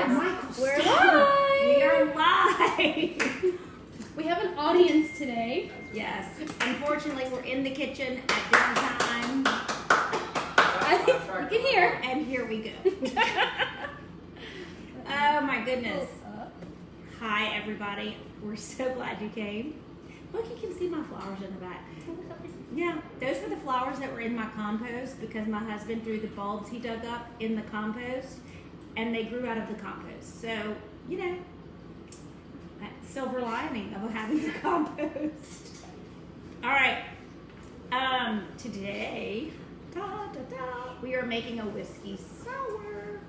We're live. We are live. We have an audience today. Yes. Unfortunately, we're in the kitchen at dinner time. I think you can hear. And here we go. Oh my goodness. Hi everybody. We're so glad you came. Look, you can see my flowers in the back. Yeah, those were the flowers that were in my compost because my husband threw the bulbs he dug up in the compost and they grew out of the compost. So, you know, that silver lining of having the compost. All right. Today, we are making a whiskey sour.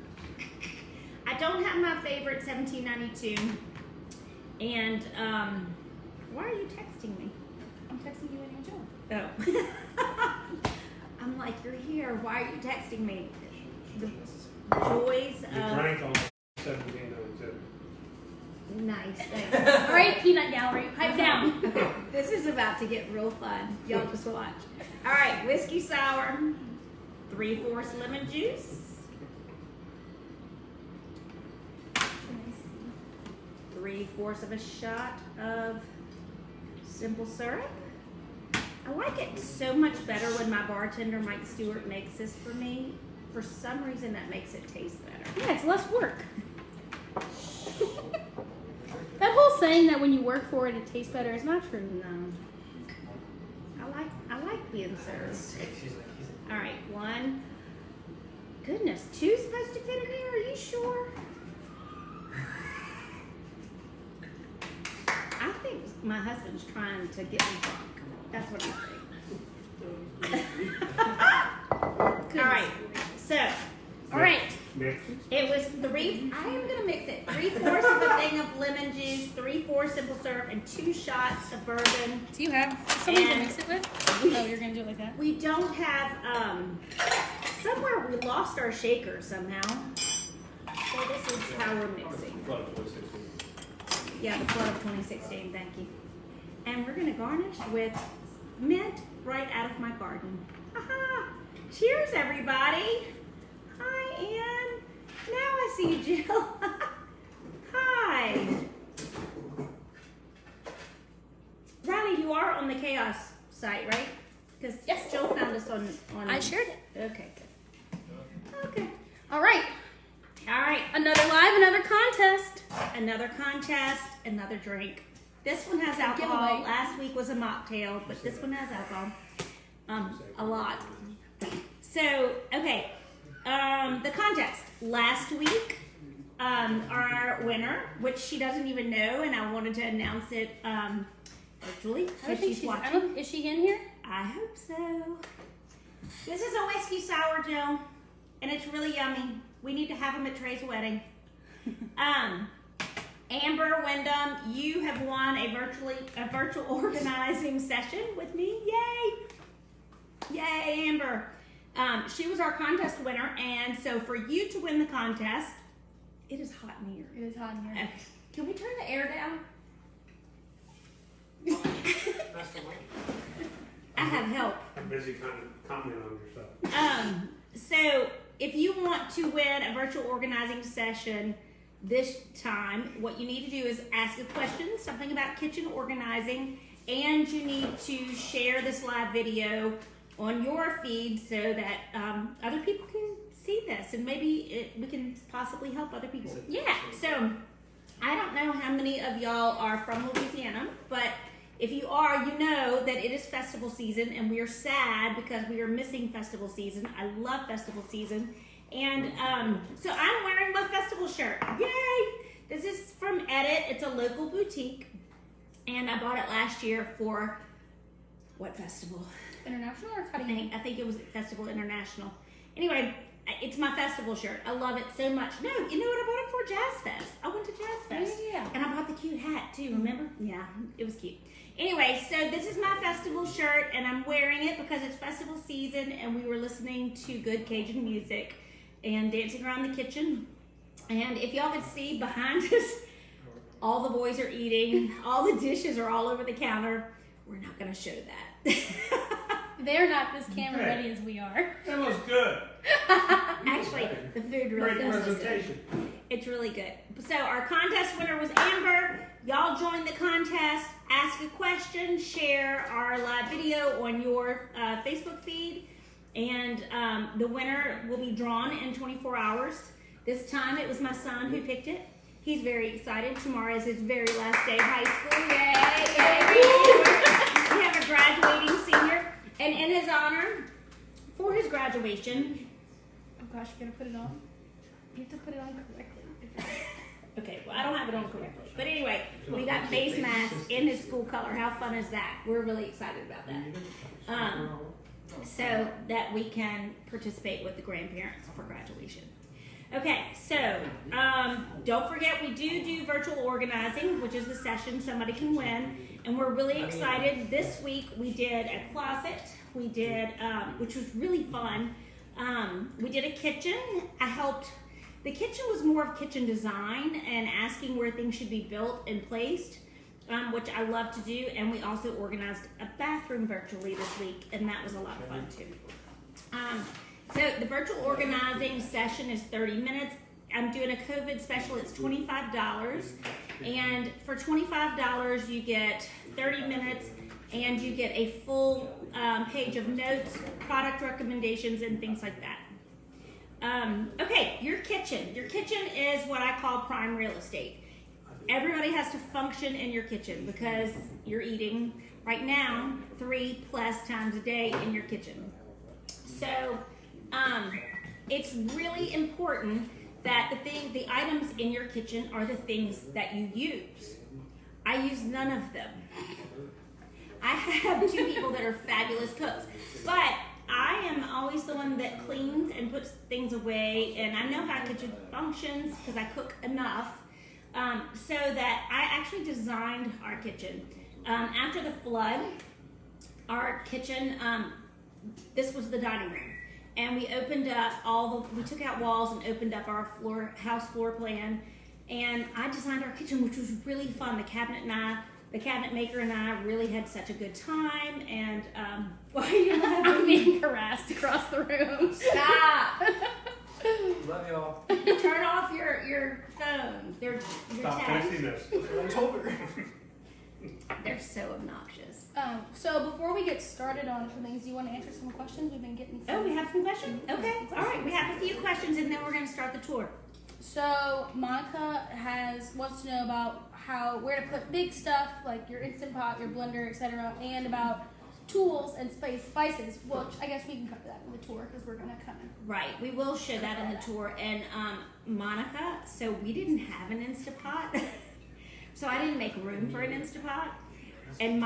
I don't have my favorite 1792. And, why are you texting me? I'm texting you in your job. Oh. I'm like, you're here. Why are you texting me? The joys You of... drank on 1792. Nice, thanks. All right, peanut gallery, pipe down. Okay, this is about to get real fun. Y'all just watch. All right, whiskey sour, 3/4 lemon juice, 3/4 of a shot of simple syrup. I like it so much better when my bartender Mike Stewart makes this for me. For some reason, that makes it taste better. Yeah, it's less work. That whole saying that when you work for it, it tastes better is not true. No. I like being served. All right, one. Goodness, two's supposed to fit in here. Are you sure? I think my husband's trying to get me drunk. That's what I think. All right. So, all right. Mix. It was I am going to mix it. 3/4 of a thing of lemon juice, 3/4 simple syrup, and 2 shots of bourbon. Do you have something to And mix it with? Oh, you're going to do it like that? We don't have, somewhere we lost our shaker somehow. So this is how we're mixing. Flood 2016. Yeah, the flood of 2016, thank you. And we're gonna garnish with mint right out of my garden. Aha! Cheers, everybody! Hi, Ann. Now I see you, Jill. Hi. Riley, you are on the Chaos site, right? Because Yes. Jill found us on. I shared it. Okay, good. Okay. All right. All right. Another live, another contest. Another contest, another drink. This one has alcohol. Giveaway. Last week was a mocktail, but this one has alcohol. A lot. So, okay. The contest. Last week, our winner, which she doesn't even know, and I wanted to announce it virtually, because she's watching. Is she in here? I hope so. This is a whiskey sour, Jill, and it's really yummy. We need to have them at Trey's wedding. Amber Wyndham, you have won a virtual organizing session with me. Yay! Yay, Amber. She was our contest winner, and so for you to win the contest, it is hot in here. It is hot in here. Okay. Can we turn the air down? I have help. I'm busy kind of commenting on your stuff. So if you want to win a virtual organizing session this time, what you need to do is ask a question, something about kitchen organizing, and you need to share this live video on your feed so that other people can see this, and maybe we can possibly help other people. Yeah, so I don't know how many of y'all are from Louisiana, but if you are, you know that it is festival season, and we are sad because we are missing festival season. I love festival season. And so I'm wearing my festival shirt. Yay! This is from Edit. It's a local boutique. And I bought it last year for what festival? International or cutting? I think it was Festival International. Anyway, it's my festival shirt. I love it so much. No, you know what I bought it for? Jazz Fest. I went to Jazz Fest. Yeah. And I bought the cute hat too, remember? Yeah, it was cute. Anyway, so this is my festival shirt, and I'm wearing it because it's festival season, and we were listening to good Cajun music and dancing around the kitchen. And if y'all could see behind us, all the boys are eating, all the dishes are all over the counter. We're not going to show that. They're not as camera ready as we are. That was good. Actually, the food really Great does look good. presentation. It's really good. So our contest winner was Amber. Y'all join the contest. Ask a question. Share our live video on your Facebook feed. And the winner will be drawn in 24 hours. This time it was my son who picked it. He's very excited. Tomorrow is his very last day of high school. Yay! We have a graduating senior. And in his honor, for his graduation... Oh gosh, you gotta put it on? You have to put it on correctly. Okay, well, I don't have it on correctly. But anyway, we got face masks in his school color. How fun is that? We're really excited about that. So that we can participate with the grandparents for graduation. Okay, so don't forget we do virtual organizing, which is the session somebody can win. And we're really excited. This week we did a closet. We did, which was really fun. We did a kitchen. The kitchen was more of kitchen design and asking where things should be built and placed, which I love to do. And we also organized a bathroom virtually this week, and that was a lot of fun too. So the virtual organizing session is 30 minutes. I'm doing a COVID special. It's $25. And for $25, you get 30 minutes and you get a full page of notes, product recommendations, and things like that. Okay, your kitchen. Your kitchen is what I call prime real estate. Everybody has to function in your kitchen because you're eating right now 3+ times a day in your kitchen. So it's really important that the items in your kitchen are the things that you use. I use none of them. I have 2 people that are fabulous cooks, but I am always the one that cleans and puts things away, and I know how kitchen functions because I cook enough, so that I actually designed our kitchen. After the flood, our kitchen, this was the dining room, and we opened up we took out walls and opened up our house floor plan, and I designed our kitchen, which was really fun. The cabinet maker and I really had such a good time, and why are you laughing? I'm being harassed across the room. Stop! Love y'all. Turn off your phone. Your Stop text. texting us. I told her. They're so obnoxious. So before we get started on some things, do you want to answer some questions? We've been getting some. Oh, we have some questions? Okay. All right. We have a few questions, and then we're going to start the tour. So Monica wants to know about where to put big stuff like your Instant Pot, your blender, etc., and about tools and spices. Which I guess we can cover that in the tour because we're gonna kind of. Right. We will show that in the tour. And Monica, so we didn't have an Instapot, so I didn't make room for an Instapot. And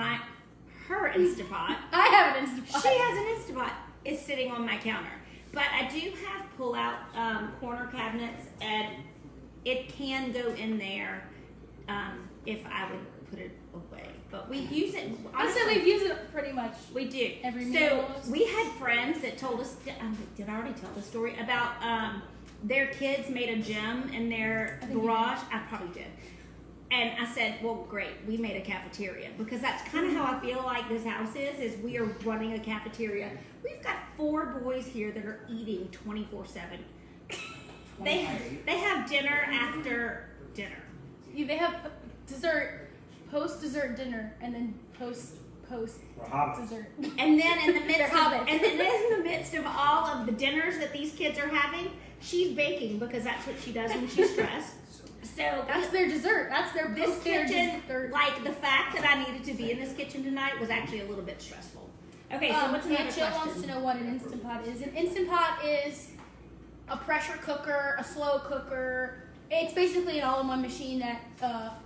her Instapot, I have an Instant Pot. she has an Instapot. It's sitting on my counter. But I do have pull-out corner cabinets, and it can go in there if I would put it away. But we use it. Honestly, we've used it pretty much. We do. Every so meal. we had friends that told us. Did I already tell the story about their kids made a gym in their garage? I probably did. And I said, well, great, we made a cafeteria, because that's kind of how I feel like this house is we are running a cafeteria. We've got 4 boys here that are eating 24/7. They have dinner after dinner. They have dessert, post-dessert dinner, and then post dessert. And then in the midst of all of the dinners that these kids are having, she's baking, because that's what she does when she's stressed. So that's their dessert. That's their this kitchen. dessert. Like, the fact that I needed to be in this kitchen tonight was actually a little bit stressful. Okay, so what's another question? Jill wants to know what an Instant Pot is. An Instant Pot is a pressure cooker, a slow cooker. It's basically an all-in-one machine that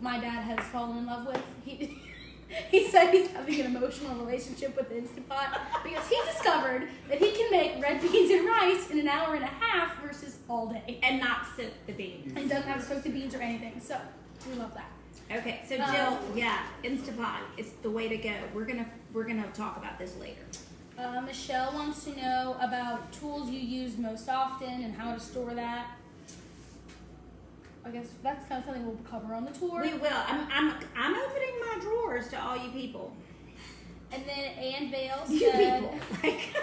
my dad has fallen in love with. He said he's having an emotional relationship with the Instant Pot because he discovered that he can make red beans and rice in an hour and a half versus all day. And not soak the beans. And doesn't have to soak the beans or anything. So we love that. Okay, so Jill, Instapot is the way to go. We're gonna talk about this later. Michelle wants to know about tools you use most often and how to store that. I guess that's kind of something we'll cover on the tour. We will. I'm opening my drawers to all you people. And then Ann Vale You said, people. Like,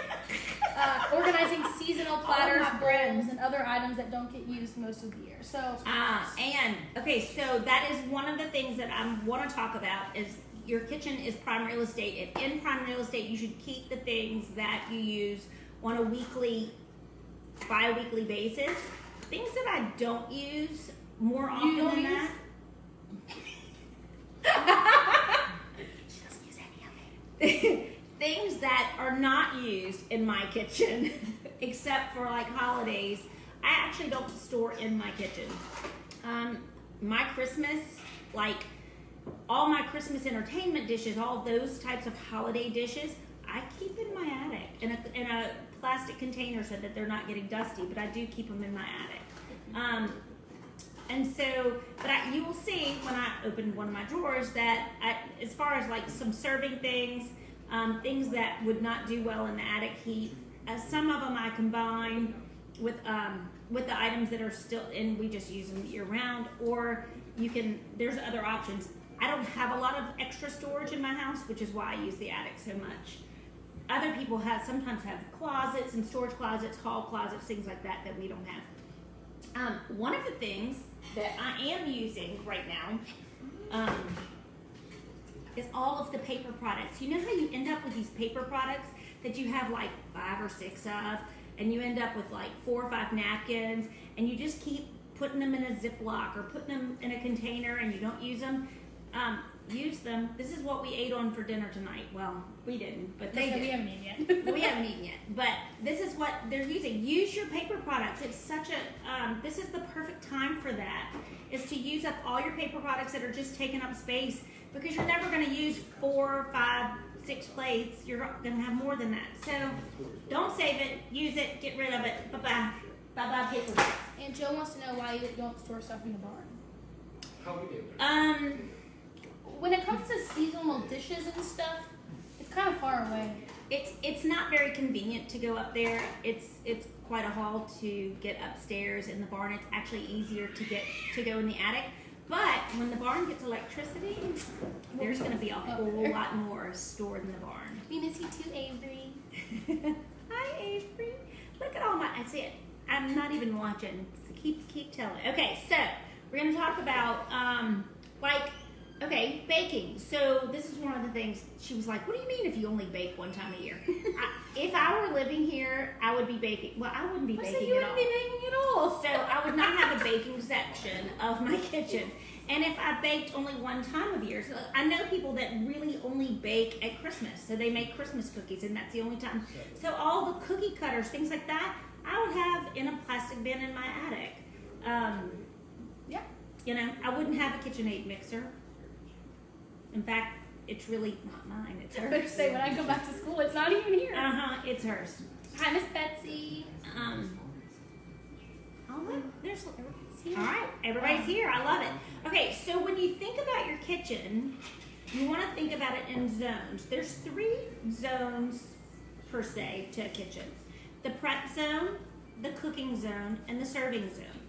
organizing seasonal platters, my friends. bowls, and other items that don't get used most of the year. So, And okay, so that is one of the things that I want to talk about is your kitchen is prime real estate. And in prime real estate, you should keep the things that you use on a weekly, bi-weekly basis. Things that I don't use more often don't than use? that. She doesn't use any of it. Things that are not used in my kitchen, except for like holidays, I actually don't store in my kitchen. My Christmas, like all my Christmas entertainment dishes, all those types of holiday dishes, I keep in my attic in a plastic container so that they're not getting dusty, but I do keep them in my attic. And so, you will see when I open one of my drawers that as far as like some serving things, things that would not do well in the attic heat, some of them I combine with the items that are still in, we just use them year round, or there's other options. I don't have a lot of extra storage in my house, which is why I use the attic so much. Other people sometimes have closets and storage closets, hall closets, things like that we don't have. One of the things that I am using right now is all of the paper products. You know how you end up with these paper products that you have like 5 or 6 of, and you end up with like 4 or 5 napkins, and you just keep putting them in a Ziploc or putting them in a container and you don't use them. Use them. This is what we ate on for dinner tonight. Well, we didn't, but they did. we haven't eaten yet. We haven't eaten yet, but this is what they're using. Use your paper products. It's such a, this is the perfect time for that, is to use up all your paper products that are just taking up space, because you're never going to use 4, 5, 6 plates. You're going to have more than that. So don't save it. Use it. Get rid of it. Bye-bye. Bye-bye paper products. And Joe wants to know why you don't store stuff in the barn. How we do? When it comes to seasonal dishes and stuff, it's kind of far away. It's not very convenient to go up there. It's quite a haul to get upstairs in the barn. It's actually easier to go in the attic. But when the barn gets electricity, there's going to be a whole lot more stored in the barn. We miss you too, Avery. Hi, Avery. Look at all my. I see it. I'm not even watching. Keep telling. Okay, so we're going to talk about baking. So this is one of the things. She was like, "What do you mean if you only bake one time a year?" If I were living here, I would be baking. Well, I wouldn't be baking at all. You wouldn't be baking at all. So I would not have a baking section of my kitchen. And if I baked only one time of year, so I know people that really only bake at Christmas. So they make Christmas cookies, and that's the only time. So all the cookie cutters, things like that, I would have in a plastic bin in my attic. Yeah. You know, I wouldn't have a KitchenAid mixer. In fact, it's really not mine. It's I better hers. say, when I go back to school, it's not even here. It's hers. Hi, Miss Betsy. There's everybody's here. All right, everybody's here. I love it. Okay, so when you think about your kitchen, you want to think about it in zones. There's 3 zones per se to a kitchen: the prep zone, the cooking zone, and the serving zone.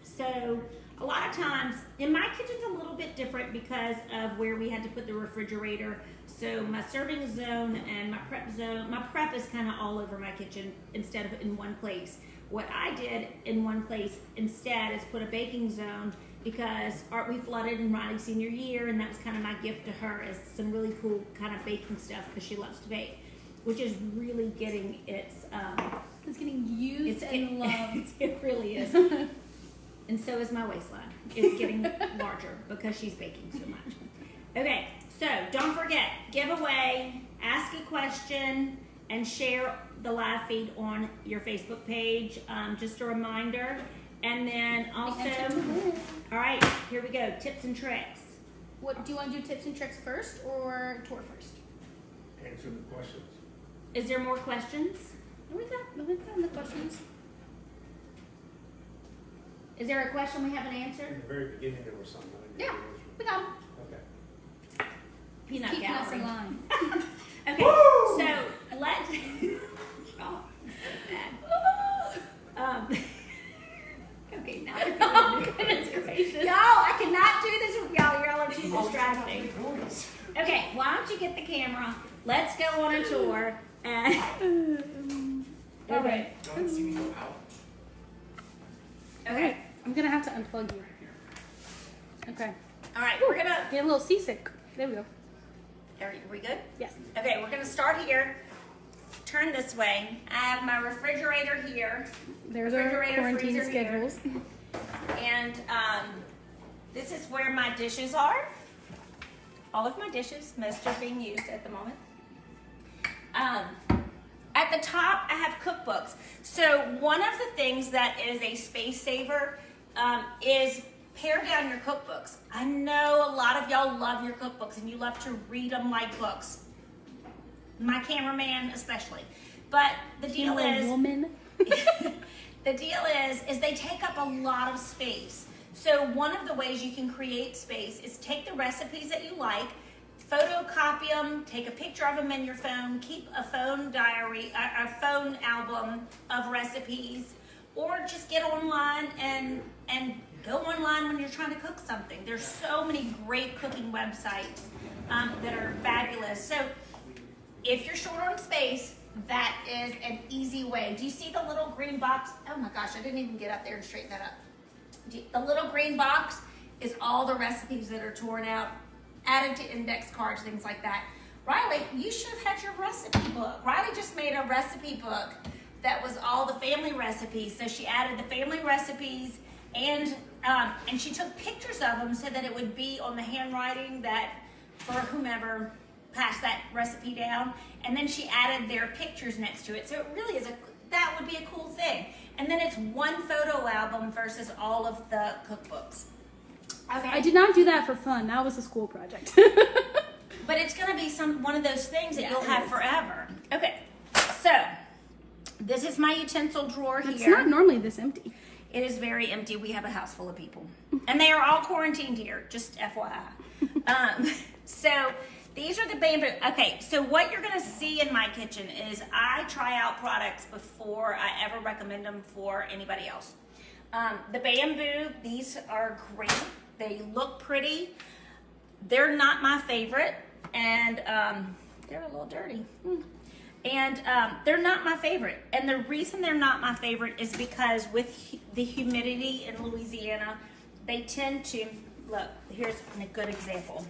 So a lot of times, in my kitchen's a little bit different because of where we had to put the refrigerator. So my serving zone and my prep is kind of all over my kitchen instead of in one place. What I did in one place instead is put a baking zone, because we flooded in Riley's senior year, and that was kind of my gift to her, is some really cool kind of baking stuff, because she loves to bake, which is really getting it's getting used and loved. It really is. And so is my waistline. It's getting larger because she's baking so much. Okay, so don't forget, giveaway, ask a question, and share the live feed on your Facebook page. Just a reminder. And then also, all right, here we go, tips and tricks. What do you want to do, tips and tricks first or tour first? Answer the questions. Is there more questions? No, we got the questions. Is there a question we haven't answered? In the very beginning, there was something. I didn't Yeah, get the we got them. answer. Okay. Peanut Keeping us gallery. in line. Okay, Woo! so let's. Oh, bad. Okay, now they're coming. Goodness gracious. Y'all, I cannot do this with y'all. Y'all are too distracting. Okay, why don't you get the camera? Let's go on a tour. And All right. Don't see me go out. Okay. I'm gonna have to unplug you. Okay. All right, we're gonna. Get a little seasick. There we go. Are we good? Yes. Okay, we're gonna start here. Turn this way. I have my refrigerator here, There's our Refrigerator, quarantine freezer here. schedules. and this is where my dishes are. All of my dishes, most are being used at the moment. At the top, I have cookbooks. So one of the things that is a space saver is pare down your cookbooks. I know a lot of y'all love your cookbooks and you love to read them like books. My cameraman especially. But the deal is, Woman. the deal is they take up a lot of space. So one of the ways you can create space is take the recipes that you like, photocopy them, take a picture of them in your phone, keep a phone diary, a phone album of recipes, or just get online and go online when you're trying to cook something. There's so many great cooking websites that are fabulous. So if you're short on space, that is an easy way. Do you see the little green box? Oh my gosh, I didn't even get up there and straighten that up. The little green box is all the recipes that are torn out, added to index cards, things like that. Riley, you should have had your recipe book. Riley just made a recipe book that was all the family recipes. So she added the family recipes and she took pictures of them so that it would be on the handwriting that for whomever passed that recipe down. And then she added their pictures next to it. So it really is that would be a cool thing. And then it's one photo album versus all of the cookbooks. Okay. I did not do that for fun. That was a school project. But it's gonna be one of those things that Yeah, you'll it have is. forever. Okay, so this is my utensil drawer It's here. not normally this empty. It is very empty. We have a house full of people, and they are all quarantined here. Just FYI. So these are the bamboo. Okay, so what you're gonna see in my kitchen is I try out products before I ever recommend them for anybody else. The bamboo, these are great. They look pretty. They're not my favorite, and they're a little dirty. And they're not my favorite. And the reason they're not my favorite is because with the humidity in Louisiana, they tend to, look, here's a good example.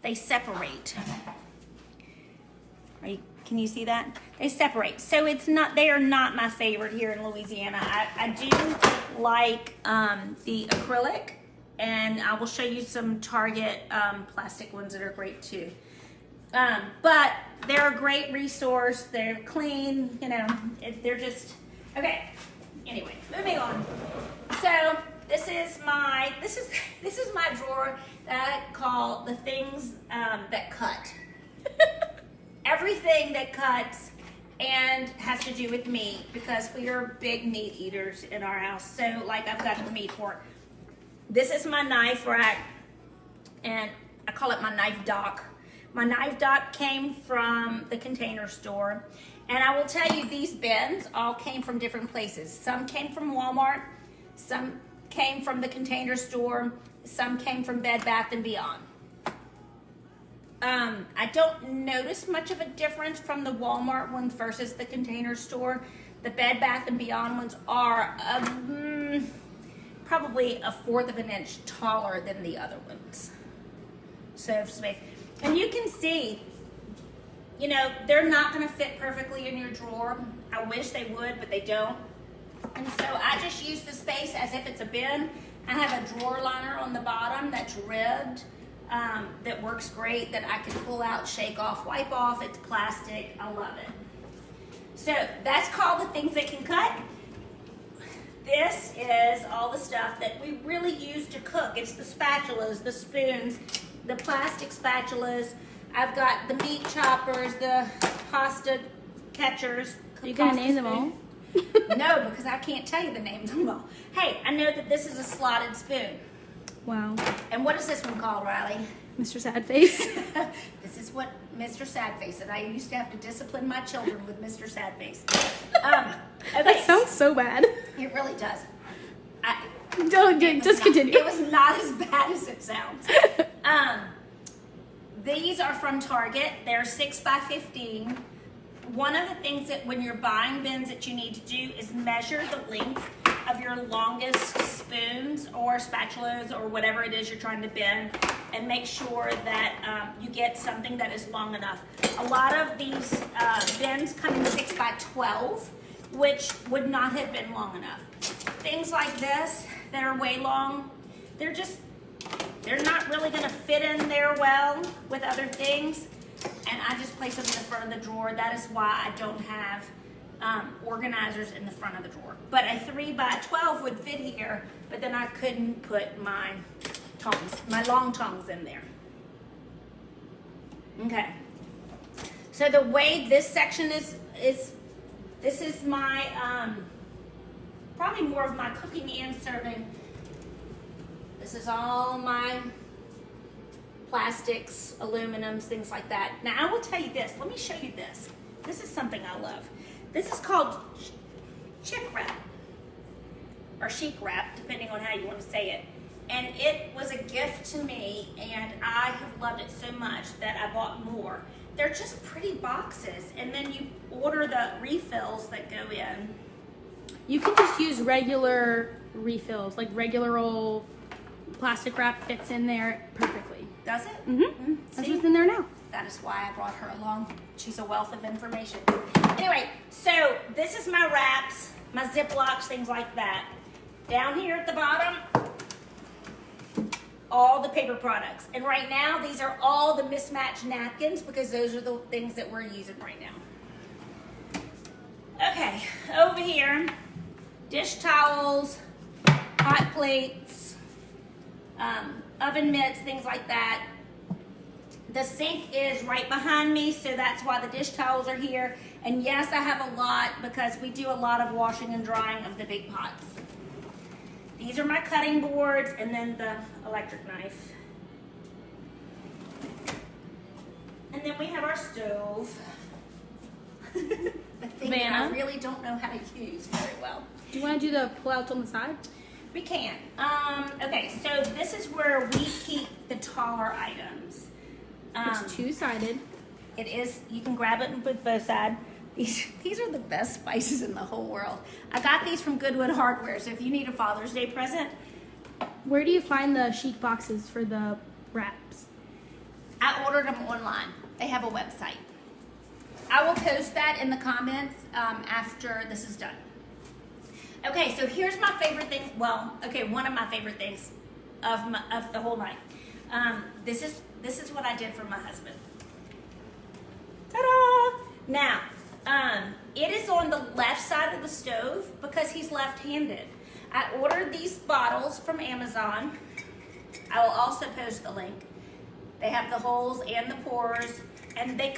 They separate. Can you see that? They separate. So they are not my favorite here in Louisiana. I do like the acrylic, and I will show you some Target plastic ones that are great too. But they're a great resource. They're clean, they're just, okay. Anyway, moving on. So this is my drawer that I call the things that cut. Everything that cuts and has to do with meat, because we are big meat eaters in our house. So like I've got the meat fork. This is my knife rack, and I call it my knife dock. My knife dock came from the Container Store, and I will tell you these bins all came from different places. Some came from Walmart, some came from the Container Store, some came from Bed Bath & Beyond. I don't notice much of a difference from the Walmart ones versus the Container Store. The Bed Bath & Beyond ones are probably a fourth of an inch taller than the other ones. So space. And you can see, they're not going to fit perfectly in your drawer. I wish they would, but they don't. And so I just use the space as if it's a bin. I have a drawer liner on the bottom that's ribbed, that works great, that I can pull out, shake off, wipe off. It's plastic. I love it. So that's called the things that can cut. This is all the stuff that we really use to cook. It's the spatulas, the spoons, the plastic spatulas. I've got the meat choppers, the pasta catchers. You gonna name them all? No, because I can't tell you the names of them all. Hey, I know that this is a slotted spoon. Wow. And what is this one called, Riley? Mr. Sadface. This is what Mr. Sadface, and I used to have to discipline my children with Mr. Sadface. Okay. That sounds so bad. It really does. Just continue. It was not as bad as it sounds. These are from Target. They're 6 by 15. one of the things that when you're buying bins that you need to do is measure the length of your longest spoons or spatulas or whatever it is you're trying to bend, and make sure that you get something that is long enough. A lot of these bins come in 6 by 12, which would not have been long enough. Things like this that are way long, they're not really gonna fit in there well with other things, and I just place them in the front of the drawer. That is why I don't have organizers in the front of the drawer. But a 3 by 12 would fit here, but then I couldn't put my tongs, my long tongs in there. Okay. So the way this section is this is my, probably more of my cooking and serving. This is all my plastics, aluminums, things like that. Now I will tell you this, let me show you this. This is something I love. This is called chick wrap, or chic wrap, depending on how you want to say it. And it was a gift to me, and I have loved it so much that I bought more. They're just pretty boxes, and then you order the refills that go in. You can just use regular refills, like regular old plastic wrap fits in there perfectly. Does it? Mm-hmm. That's See? what's in there now. That is why I brought her along. She's a wealth of information. Anyway, so this is my wraps, my Ziplocs, things like that. Down here at the bottom, all the paper products. And right now, these are all the mismatched napkins because those are the things that we're using right now. Okay, over here, dish towels, hot plates, oven mitts, things like that. The sink is right behind me, so that's why the dish towels are here. And yes, I have a lot because we do a lot of washing and drying of the big pots. These are my cutting boards, and then the electric knife. And then we have our stove. The thing that I Vanna? really don't know how to use very well. Do you want to do the pull-outs on the side? We can. Okay, so this is where we keep the taller items. It's two-sided. It is, you can grab it with both sides. These are the best spices in the whole world. I got these from Goodwood Hardware, so if you need a Father's Day present, Where do you find the chic boxes for the wraps? I ordered them online. They have a website. I will post that in the comments after this is done. Okay, so here's my favorite thing. Well, okay, one of my favorite things of the whole night. This is what I did for my husband. Ta-da! Now, it is on the left side of the stove because he's left-handed. I ordered these bottles from Amazon. I will also post the link. They have the holes and the pores, and they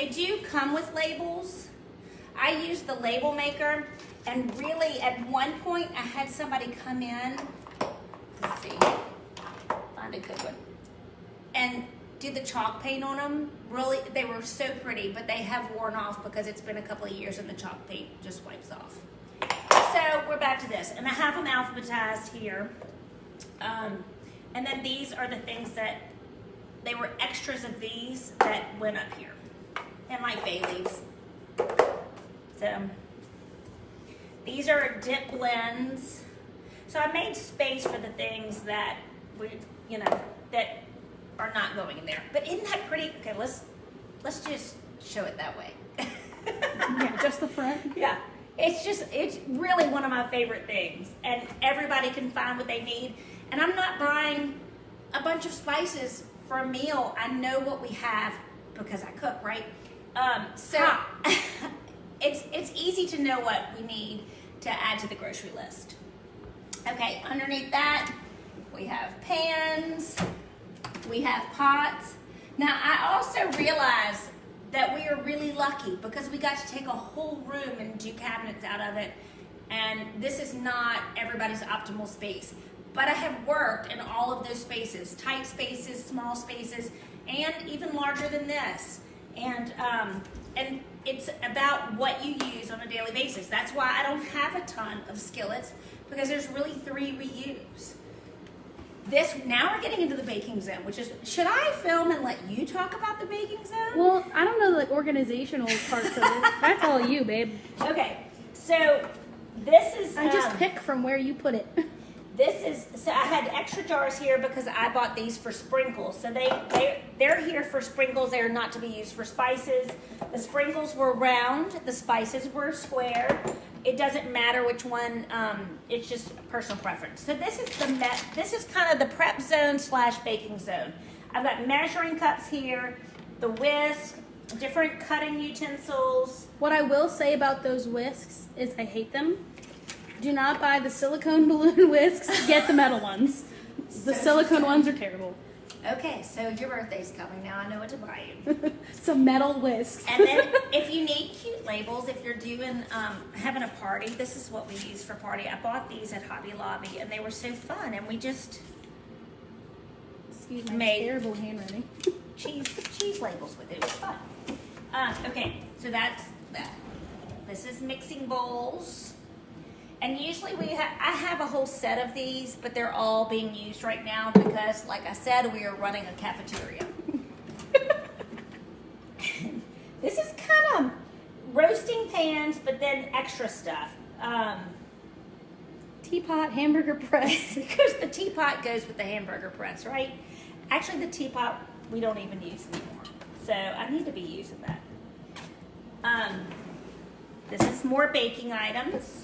do come with labels. I used the label maker, and really at one point I had somebody come in, let's see, find a good one, and do the chalk paint on them. Really, they were so pretty, but they have worn off because it's been a couple of years and the chalk paint just wipes off. So we're back to this, and I have them alphabetized here. And then these are the things that, they were extras of these that went up here. And like bay leaves. So, these are dip blends. So I made space for the things that that are not going in there. But isn't that pretty? Okay, let's just show it that way. Yeah, just the front. Yeah. It's really one of my favorite things. And everybody can find what they need. And I'm not buying a bunch of spices for a meal. I know what we have because I cook, right? So it's easy to know what we need to add to the grocery list. Okay, underneath that, we have pans, we have pots. Now, I also realize that we are really lucky because we got to take a whole room and do cabinets out of it. And this is not everybody's optimal space. But I have worked in all of those spaces, tight spaces, small spaces, and even larger than this. And it's about what you use on a daily basis. That's why I don't have a ton of skillets, because there's really 3 we use. Now we're getting into the baking zone, which is, should I film and let you talk about the baking zone? Well, I don't know the organizational parts of it. That's all you, babe. Okay, so this is. I just pick from where you put it. So I had extra jars here because I bought these for sprinkles. So they're here for sprinkles. They are not to be used for spices. The sprinkles were round. The spices were square. It doesn't matter which one. It's just personal preference. So this is kind of the prep zone / baking zone. I've got measuring cups here, the whisk, different cutting utensils. What I will say about those whisks is I hate them. Do not buy the silicone balloon whisks. Get the metal ones. The silicone ones are terrible. Okay, so your birthday's coming now. I know what to buy you. Some metal whisks. And then if you need cute labels, if you're doing having a party, this is what we use for party. I bought these at Hobby Lobby, and they were so fun. And we just Excuse my made terrible handwriting. cheese labels with it. It was fun. Okay, so that's that. This is mixing bowls. And usually I have a whole set of these, but they're all being used right now because, like I said, we are running a cafeteria. This is kind of roasting pans, but then extra stuff. Teapot, hamburger press. Because the teapot goes with the hamburger press, right? Actually, the teapot we don't even use anymore. So I need to be using that. This is more baking items.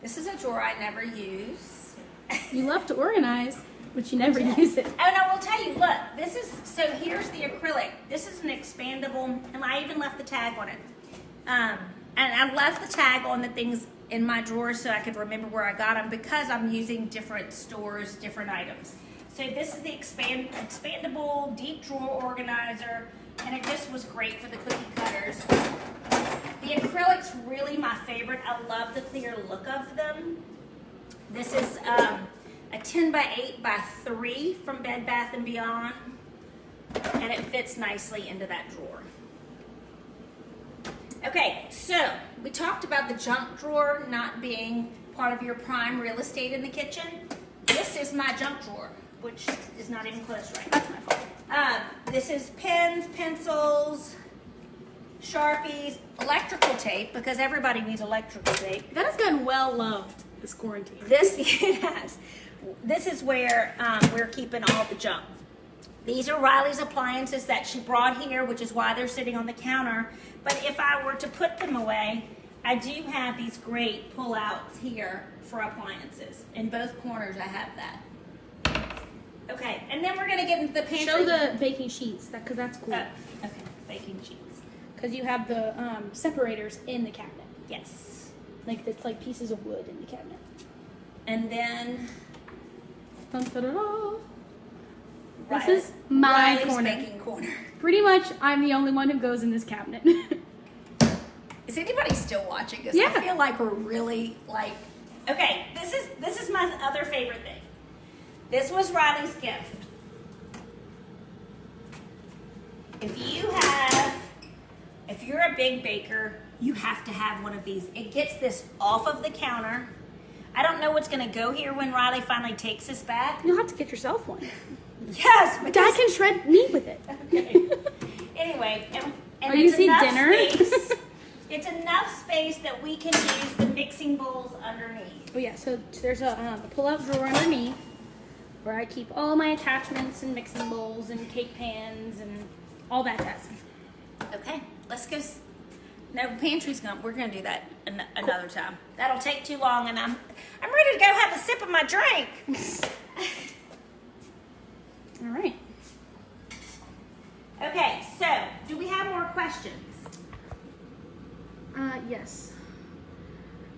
This is a drawer I never use. You love to organize, but you never use it. Oh, no, I will tell you, look, so here's the acrylic. This is an expandable, and I even left the tag on it. And I left the tag on the things in my drawer so I could remember where I got them because I'm using different stores, different items. So this is the expandable deep drawer organizer, and it just was great for the cookie cutters. The acrylic's really my favorite. I love the clear look of them. This is a 10 by 8 by 3 from Bed Bath & Beyond, and it fits nicely into that drawer. Okay, so we talked about the junk drawer not being part of your prime real estate in the kitchen. This is my junk drawer, which is not even closed right now. That's my fault. This is pens, pencils, Sharpies, electrical tape, because everybody needs electrical tape. That has gotten well loved this quarantine. It has. This is where we're keeping all the junk. These are Riley's appliances that she brought here, which is why they're sitting on the counter. But if I were to put them away, I do have these great pull-outs here for appliances. In both corners, I have that. Okay, and then we're gonna get into the pantry. Show the baking sheets, because that's cool. Okay, baking sheets. Because you have the separators in the cabinet. Yes. Like it's like pieces of wood in the cabinet. And then Dun, da, da, da. This Riley- is my Riley's corner. baking corner. Pretty much, I'm the only one who goes in this cabinet. Is anybody still watching us? Yeah. I feel like we're really like. Okay, this is my other favorite thing. This was Riley's gift. If you're a big baker, you have to have one of these. It gets this off of the counter. I don't know what's going to go here when Riley finally takes us back. You'll have to get yourself one. Yes, Dad because can shred meat with it. okay. Anyway, and Are you it's seeing enough dinner? space. It's enough space that we can use the mixing bowls underneath. Oh yeah, so there's a pull-out drawer underneath where I keep all my attachments and mixing bowls and cake pans and all that jazz. Okay, let's go. No, pantry's we're gonna do that another time. That'll take too long, and I'm ready to go have a sip of my drink. All right. Okay, so do we have more questions? Yes.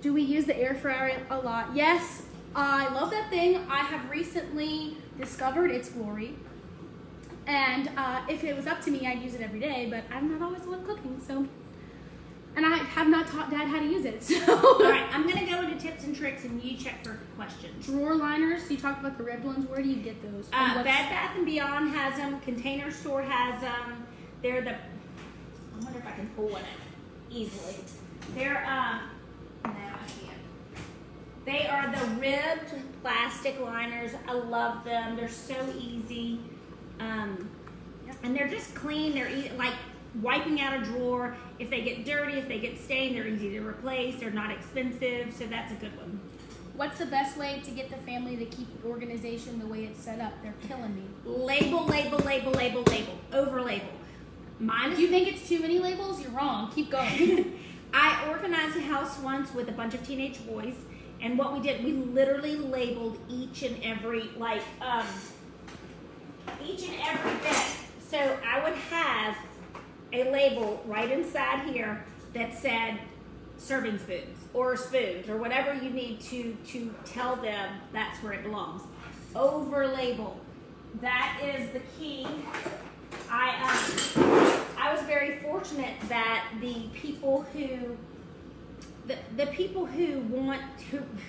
Do we use the air fryer a lot? Yes, I love that thing. I have recently discovered its glory. And if it was up to me, I'd use it every day, but I'm not always the one cooking, so. And I have not taught Dad how to use it, so. All right, I'm gonna go into tips and tricks, and you check for questions. Drawer liners, you talked about the ribbed ones. Where do you get those? And Bed what's- Bath & Beyond has them. Container Store has them. They're the. I wonder if I can pull one out easily. They're no, I can't. They are the ribbed plastic liners. I love them. They're so easy. And they're just clean. They're like wiping out a drawer. If they get dirty, if they get stained, they're easy to replace. They're not expensive, so that's a good one. What's the best way to get the family to keep organization the way it's set up? They're killing me. Label, label, label, label, label. Over label. If you think it's too many labels, you're wrong. Keep going. I organized a house once with a bunch of teenage boys, and what we did, we literally labeled each and every bit. So I would have a label right inside here that said serving spoons or spoons or whatever you need to tell them that's where it belongs. Over label. That is the key. I was very fortunate that the people who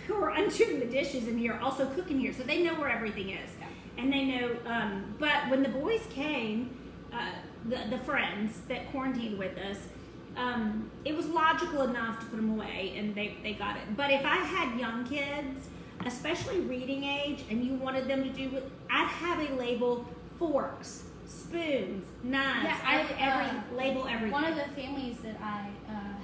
who are undoing the dishes in here also cook in here, so they know where everything is, and they know. But when the boys came, the friends that quarantined with us, it was logical enough to put them away, and they got it. But if I had young kids, especially reading age, and you wanted them to do it, I'd have a label: forks, spoons, knives. Yeah, label everything. One of the families that I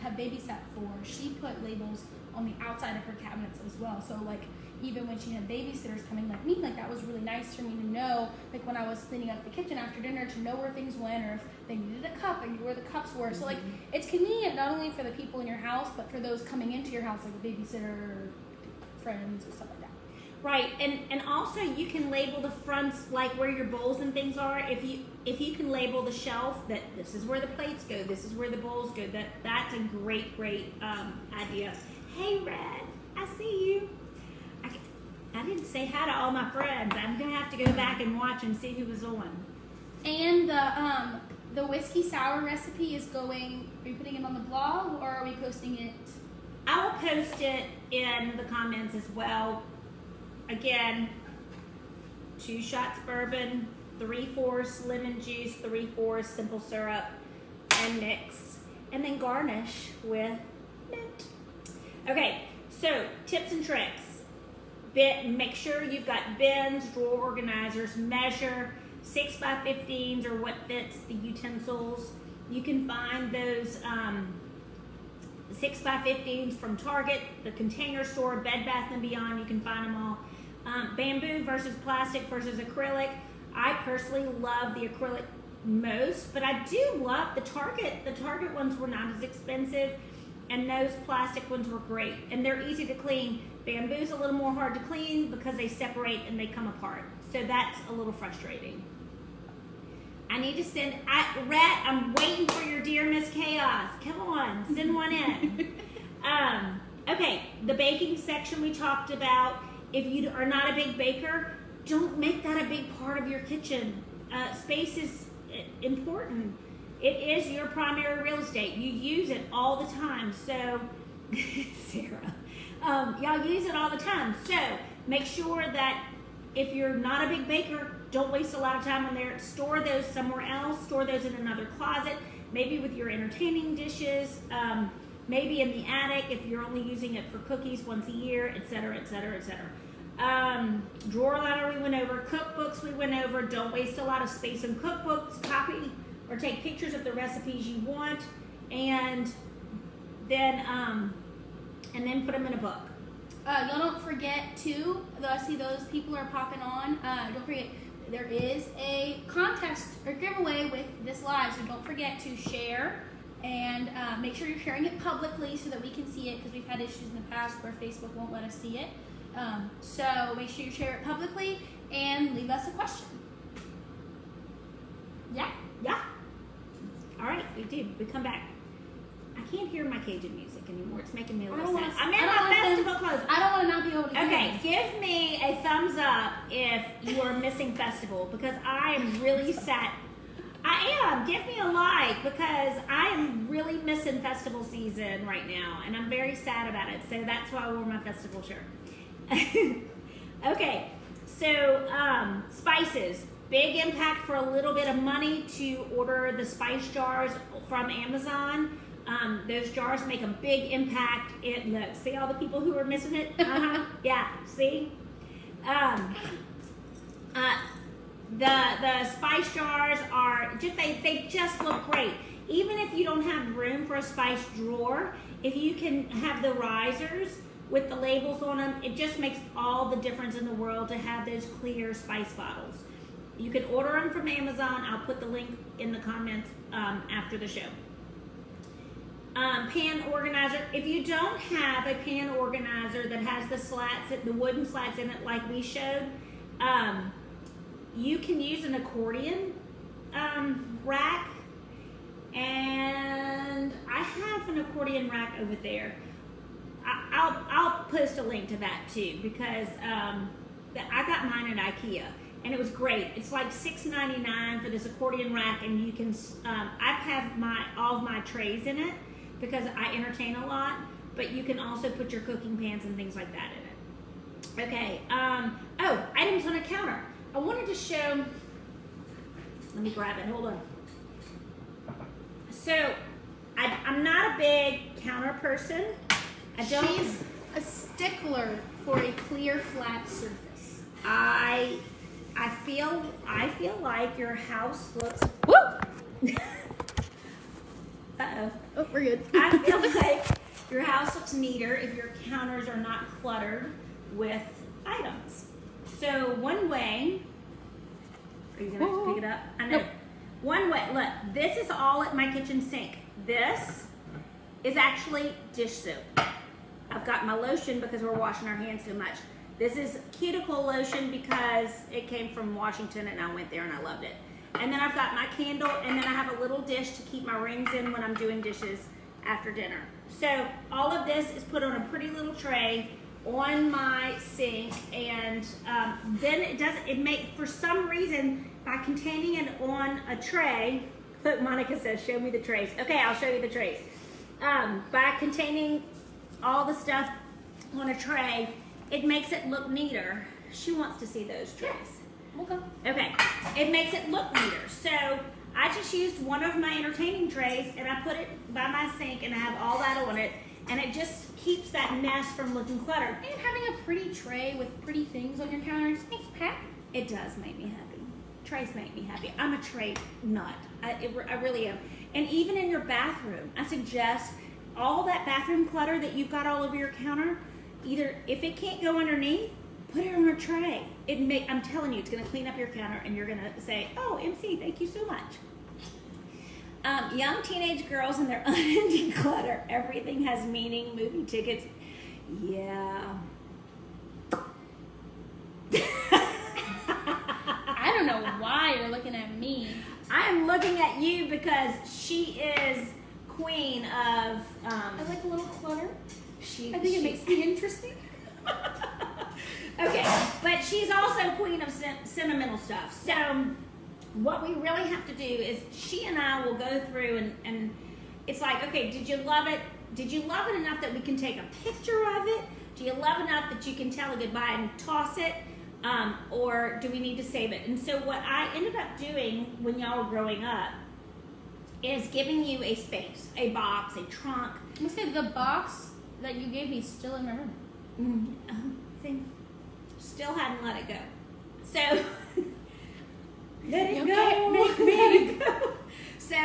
have babysat for, she put labels on the outside of her cabinets as well. So like even when she had babysitters coming like me, like that was really nice for me to know, like when I was cleaning up the kitchen after dinner, to know where things went, or if they needed a cup, I knew where the cups were. So like it's convenient not only for the people in your house, but for those coming into your house, like a babysitter, friends, or stuff like that. Right, and also you can label the fronts, like where your bowls and things are. If you can label the shelf that this is where the plates go, this is where the bowls go. That's a great idea. Hey Red, I see you. I didn't say hi to all my friends. I'm gonna have to go back and watch and see who was on. And the whiskey sour recipe is going. Are you putting it on the blog or are we posting it? I will post it in the comments as well. Again, 2 shots bourbon, 3/4 lemon juice, 3/4 simple syrup, and mix, and then garnish with mint. Okay, so tips and tricks. Make sure you've got bins, drawer organizers. Measure 6x15s or what fits the utensils. You can find those 6x15s from Target, the Container Store, Bed Bath & Beyond. You can find them all. Bamboo versus plastic versus acrylic. I personally love the acrylic most, but I do love the Target. The Target ones were not as expensive, and those plastic ones were great, and they're easy to clean. Bamboo's a little more hard to clean because they separate and they come apart, so that's a little frustrating. I need to send, Rhett, I'm waiting for your Dear Miss Chaos. Come on, send one in. Okay, the baking section we talked about. If you are not a big baker, don't make that a big part of your kitchen. Space is important. It is your primary real estate. You use it all the time. So, Sarah, y'all use it all the time. So make sure that if you're not a big baker, don't waste a lot of time on there. Store those somewhere else. Store those in another closet, maybe with your entertaining dishes, maybe in the attic if you're only using it for cookies once a year, etc., etc., etc. Drawer liner we went over. Cookbooks we went over. Don't waste a lot of space in cookbooks. Copy or take pictures of the recipes you want, and then put them in a book. Y'all don't forget to, I see those people are popping on, don't forget there is a contest or giveaway with this live, so don't forget to share and make sure you're sharing it publicly so that we can see it, because we've had issues in the past where Facebook won't let us see it. So make sure you share it publicly and leave us a question. Yeah. All right, we did. We come back. I can't hear my Cajun music anymore. It's making me a little sad. I'm in my festival clothes. I don't want to not be able to hear Okay, give me a thumbs up if you are missing festival, because I am really sad. I am. Give me a like, because I am really missing festival season right now, and I'm very sad about it. So that's why I wore my festival shirt. Okay, so spices. Big impact for a little bit of money to order the spice jars from Amazon. Those jars make a big impact. Look, see all the people who are missing it? Yeah, see? The spice jars are just they just look great. Even if you don't have room for a spice drawer, if you can have the risers with the labels on them, it just makes all the difference in the world to have those clear spice bottles. You can order them from Amazon. I'll put the link in the comments after the show. Pan organizer. If you don't have a pan organizer that has the slats, the wooden slats in it like we showed, you can use an accordion rack. And I have an accordion rack over there. I'll post a link to that too, because I got mine at IKEA and it was great. It's like $6.99 for this accordion rack, and you can. I have all of my trays in it because I entertain a lot, but you can also put your cooking pans and things like that in it. Okay. Oh, items on a counter. I wanted to show. Let me grab it. Hold on. So, I'm not a big counter person. She's a stickler for a clear, flat surface. I feel like your house looks. Woo! Uh-oh. Oh, we're good. I feel like your house looks neater if your counters are not cluttered with items. So one way. Are you gonna have to pick it up? I know. Nope. One way, look, this is all at my kitchen sink. This is actually dish soap. I've got my lotion because we're washing our hands so much. This is cuticle lotion because it came from Washington and I went there and I loved it. And then I've got my candle, and then I have a little dish to keep my rings in when I'm doing dishes after dinner. So all of this is put on a pretty little tray on my sink, and then for some reason, by containing it on a tray, look, Monica says, show me the trays. Okay, I'll show you the trays. By containing all the stuff on a tray, it makes it look neater. She wants to see those trays. Okay. Okay, it makes it look neater. So I just used one of my entertaining trays and I put it by my sink, and I have all that on it, and it just keeps that mess from looking cluttered. And having a pretty tray with pretty things on your counter just makes you happy. It does make me happy. Trays make me happy. I'm a tray nut. I really am. And even in your bathroom, I suggest all that bathroom clutter that you've got all over your counter, either if it can't go underneath, put it on a tray. I'm telling you, it's going to clean up your counter, and you're going to say, "Oh, MC, thank you so much." Young teenage girls and their unending clutter. Everything has meaning. Movie tickets. Yeah. I don't know why you're looking at me. I'm looking at you because she is queen of. I like a little clutter. I I think it makes me interesting. Okay, but she's also queen of sentimental stuff. So what we really have to do is she and I will go through and it's like, okay, did you love it? Did you love it enough that we can take a picture of it? Do you love enough that you can tell it goodbye and toss it? Or do we need to save it? And so what I ended up doing when y'all were growing up is giving you a space, a box, a trunk. I'm gonna say the box that you gave me is still in my room. See, still hadn't let it go. So let it You go. can't make me. Let it go. So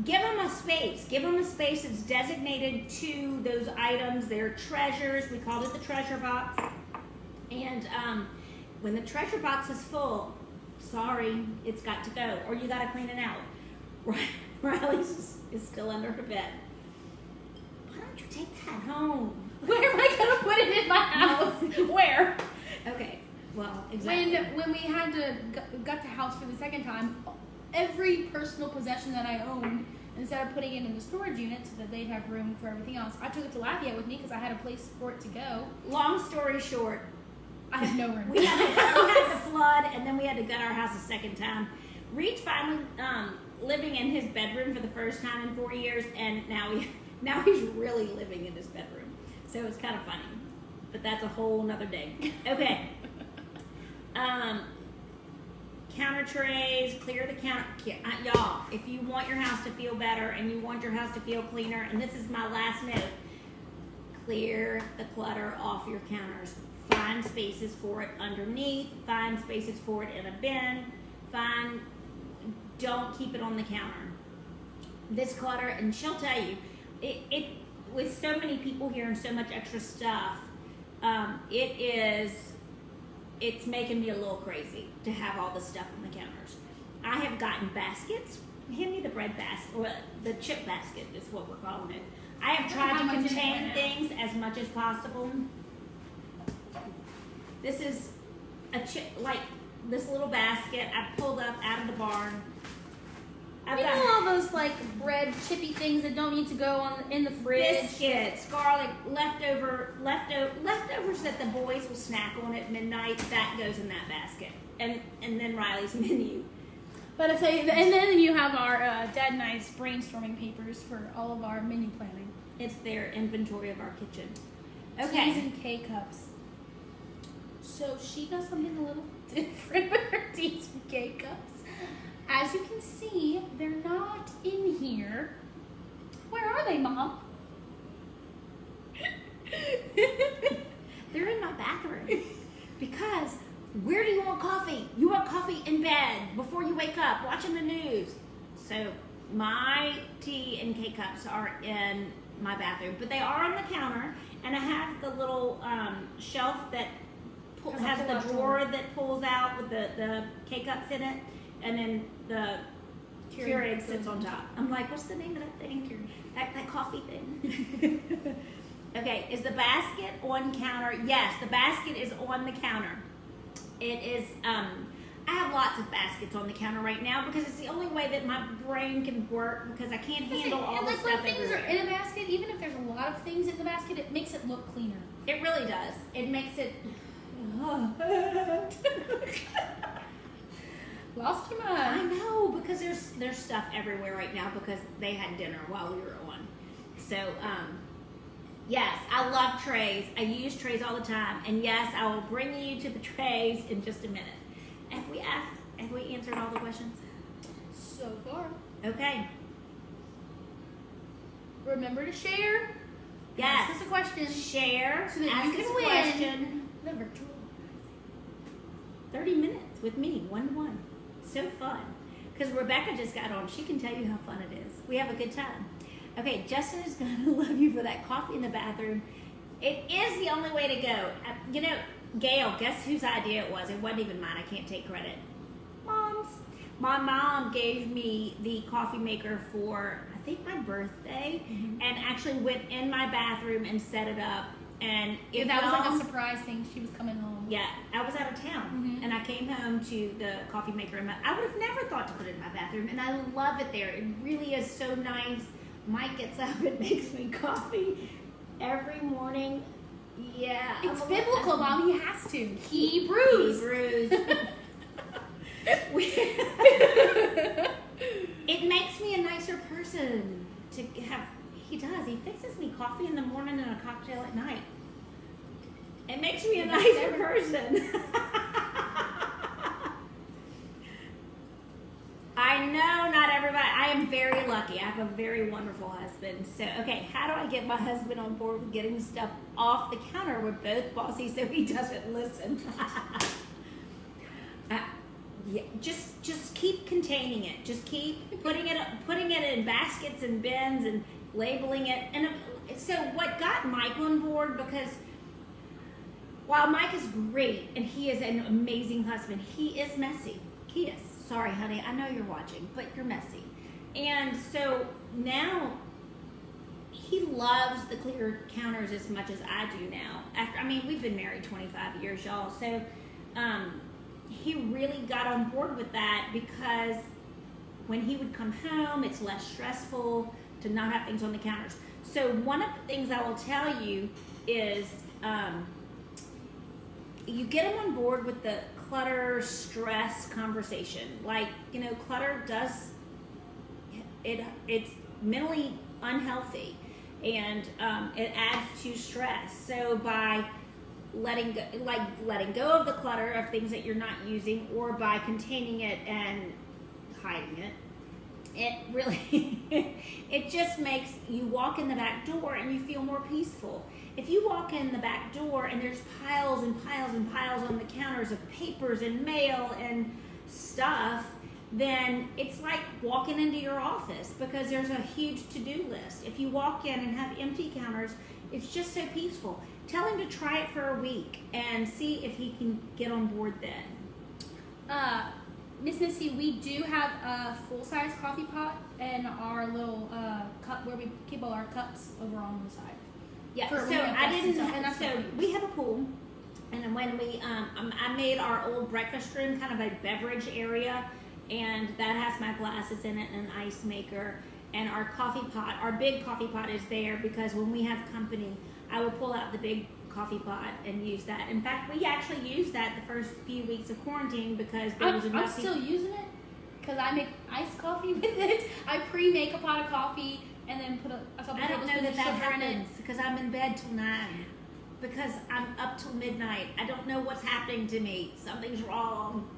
give them a space. Give them a space that's designated to those items. They're treasures. We called it the treasure box. And when the treasure box is full, sorry, it's got to go, or you got to clean it out. Riley's is still under her bed. Why don't you take that home? Where am I gonna put it in my house? Where? Okay, well, exactly. When we had to got the house for the second time, every personal possession that I owned, instead of putting it in the storage unit so that they'd have room for everything else, I took it to Lafayette with me because I had a place for it to go. Long story short, I had no room. we had the flood, and then we had to gut our house a second time. Reed finally living in his bedroom for the first time in 4 years, and now he's really living in his bedroom. So it's kind of funny, but that's a whole nother day. Okay. counter trays, clear the counter. Y'all, if you want your house to feel better and you want your house to feel cleaner, and this is my last note, clear the clutter off your counters. Find spaces for it underneath. Find spaces for it in a bin. Don't keep it on the counter. This clutter, and she'll tell you, it with so many people here and so much extra stuff, it's making me a little crazy to have all this stuff on the counters. I have gotten baskets. Hand me the bread basket, or the chip basket is what we're calling it. I have tried to contain things as much as possible. This is a chip, like this little basket I pulled up out of the barn. I've You got know all those like bread chippy things that don't need to go on in the fridge. biscuits, garlic, leftovers that the boys will snack on at midnight. That goes in that basket, and then Riley's menu. But I tell you, and then you have our Dad and I's brainstorming papers for all of our menu planning. It's their inventory of our kitchen. Teas Okay. and K-cups. So she does something a little different with her teas and K-cups. As you can see, they're not in here. Where are they, Mom? They're in my bathroom because where do you want coffee? You want coffee in bed before you wake up, watching the news. So my tea and K-cups are in my bathroom, but they are on the counter, and I have the little shelf that has the drawer that pulls out with the K-cups in it, and then the Keurig sits on top. I'm like, what's the name of that thing? That coffee thing. Okay, is the basket on counter? Yes, the basket is on the counter. It is, I have lots of baskets on the counter right now because it's the only way that my brain can work, because I can't handle all and the like stuff when things everywhere. are in a basket, even if there's a lot of things in the basket, it makes it look cleaner. It really does. It makes it. Lost your I mind. know, because there's stuff everywhere right now because they had dinner while we were on. So, yes, I love trays. I use trays all the time, and yes, I will bring you to the trays in just a minute. Have we answered all the questions? So far. Okay. Remember to share. Yes. Ask us a question. Share. So that ask you us can a win. question. The virtual. 30 minutes with me, 1-to-1. So fun. Because Rebecca just got on. She can tell you how fun it is. We have a good time. Okay, Justin is going to love you for that coffee in the bathroom. It is the only way to go. You know, Gail, guess whose idea it was? It wasn't even mine. I can't take credit. Mom's. My mom gave me the coffee maker for, I think, my birthday, and actually went in my bathroom and set it up. And if That was like y'all- a surprise thing. She was coming home. yeah, I was out of town, and I came home to the coffee maker. I would have never thought to put it in my bathroom, and I love it there. It really is so nice. Mike gets up and makes me coffee every morning. Yeah, It's I'm a biblical, little- Mom. He has to. Hebrews. Hebrews. It makes me a nicer person to have. He does. He fixes me coffee in the morning and a cocktail at night. It makes me a nicer person. I know not everybody. I am very lucky. I have a very wonderful husband. So, okay, how do I get my husband on board with getting stuff off the counter? We're both bossy, so he doesn't listen. Yeah, just keep containing it. Just keep putting it in baskets and bins and labeling it. And so what got Mike on board, because while Mike is great and he is an amazing husband, he is messy. He is. Sorry, honey. I know you're watching, but you're messy. And so now he loves the clear counters as much as I do now. We've been married 25 years, y'all. So he really got on board with that, because when he would come home, it's less stressful to not have things on the counters. So one of the things I will tell you is you get him on board with the clutter stress conversation. Like, clutter does, it's mentally unhealthy, and it adds to stress. So by letting go of the clutter of things that you're not using, or by containing it and hiding it. It really, it just makes you walk in the back door and you feel more peaceful. If you walk in the back door and there's piles and piles and piles on the counters of papers and mail and stuff, then it's like walking into your office because there's a huge to-do list. If you walk in and have empty counters, it's just so peaceful. Tell him to try it for a week and see if he can get on board then. Miss Missy, we do have a full-size coffee pot and our little cup where we keep all our cups over on the side. Yeah, For so when we have I guests didn't. and stuff, and that's what we So we have a pool, and when we, I made our old breakfast room kind of a beverage area, and that has my glasses in it and an ice maker, and our coffee pot, our big coffee pot is there because when we have company, I will pull out the big coffee pot and use that. In fact, we actually used that the first few weeks of quarantine because there was I'm enough. still using it because I make iced coffee with it. I pre-make a pot of coffee and then put a couple I don't know tablespoons that of sugar in it. happens because I'm in bed till 9 because I'm up till midnight. I don't know what's happening to me. Something's wrong.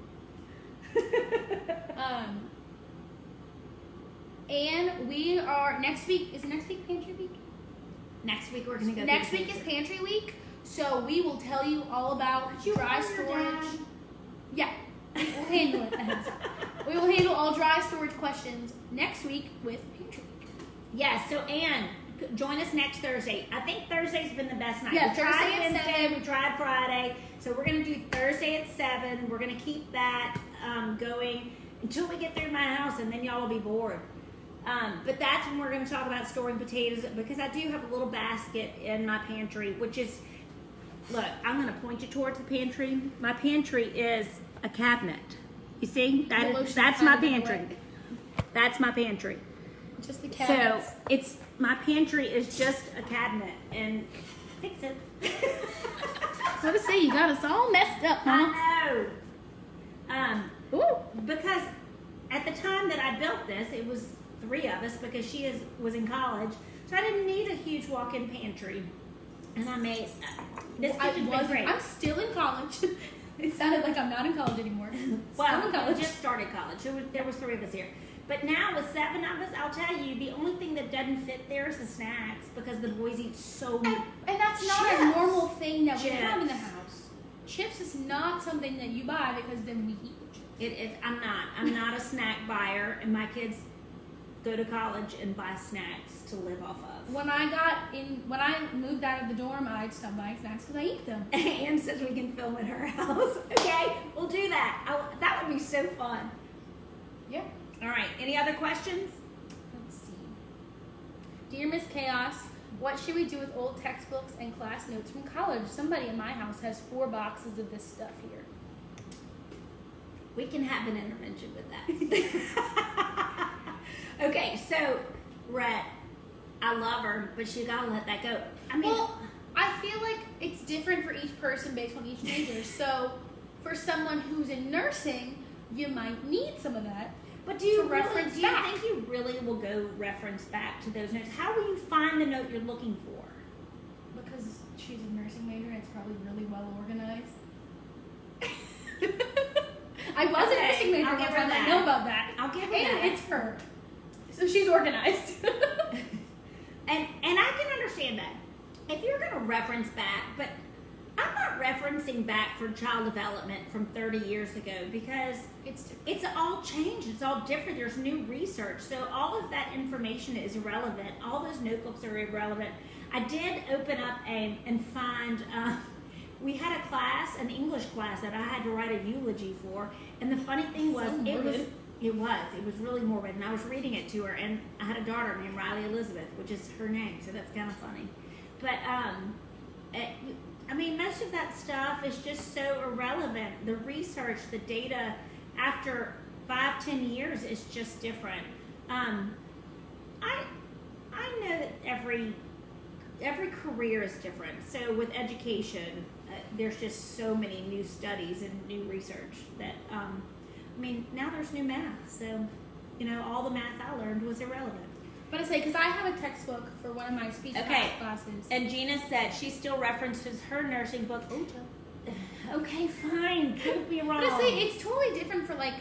And we are next week. Is next week pantry week? Next week we're gonna go. Next week is pantry week, so we will tell you all about dry storage. Yeah, we'll handle it. We will handle all dry storage questions next week with pantry week. Yes. So Anne, join us next Thursday. I think Thursday's been the best night. Yeah, we tried Thursday at Wednesday, 7. we tried Friday, so we're gonna do Thursday at 7. We're gonna keep that going until we get through my house, and then y'all will be bored. But that's when we're going to talk about storing potatoes, because I do have a little basket in my pantry, which is, look, I'm going to point you towards the pantry. My pantry is a cabinet. You see? That's my pantry. That's my pantry. Just the cabinets. So my pantry is just a cabinet, and fix it. So to say, you got us all messed up, huh? I know. Because at the time that I built this, it was 3 of us because she was in college, so I didn't need a huge walk-in pantry, and I made this kitchen's been great. I'm still in college. It sounded like I'm not in college anymore. Well, still in I college. just started college. There was 3 of us here, but now with 7 of us, I'll tell you, the only thing that doesn't fit there is the snacks because the boys eat so much. And that's not Chips. a normal thing that we Chips. have in the house. Chips is not something that you buy because then we eat the chips. It is. I'm not a snack buyer, and my kids go to college and buy snacks to live off of. When I moved out of the dorm, I'd stop buying snacks because I eat them. Anne says we can film at her house. Okay, we'll do that. That would be so fun. Yeah. All right. Any other questions? Let's see. Dear Miss Chaos, what should we do with old textbooks and class notes from college? Somebody in my house has 4 boxes of this stuff here. We can have an intervention with that. Okay, so Rhett, I love her, but you gotta let that go. I mean, Well, I feel like it's different for each person based on each major. So, for someone who's in nursing, you might need some of that. but do you to reference do back. you think you really will go reference back to those notes? How will you find the note you're looking for? Because she's a nursing major and it's probably really well organized. I was a Okay, nursing major I'll give once, her I that. know about that. I'll give her And that. it's her. So she's organized. And I can understand that. If you're going to reference back, but I'm not referencing back for child development from 30 years ago because it's all changed. It's all different. There's new research. So all of that information is irrelevant. All those notebooks are irrelevant. I did open up and find, we had a class, an English class that I had to write a eulogy for. And the funny thing was, So morbid. it was really morbid, and I was reading it to her, and I had a daughter named Riley Elizabeth, which is her name, so that's kind of funny. But I mean, most of that stuff is just so irrelevant. The research, the data, after 5-10 years is just different. I know that every career is different. So with education, there's just so many new studies and new research that. I mean, now there's new math, so, all the math I learned was irrelevant. But I say, because I have a textbook for one of my speech Okay. classes. And Gina said she still references her nursing book. Okay, fine. Prove me wrong. But I say, it's totally different for like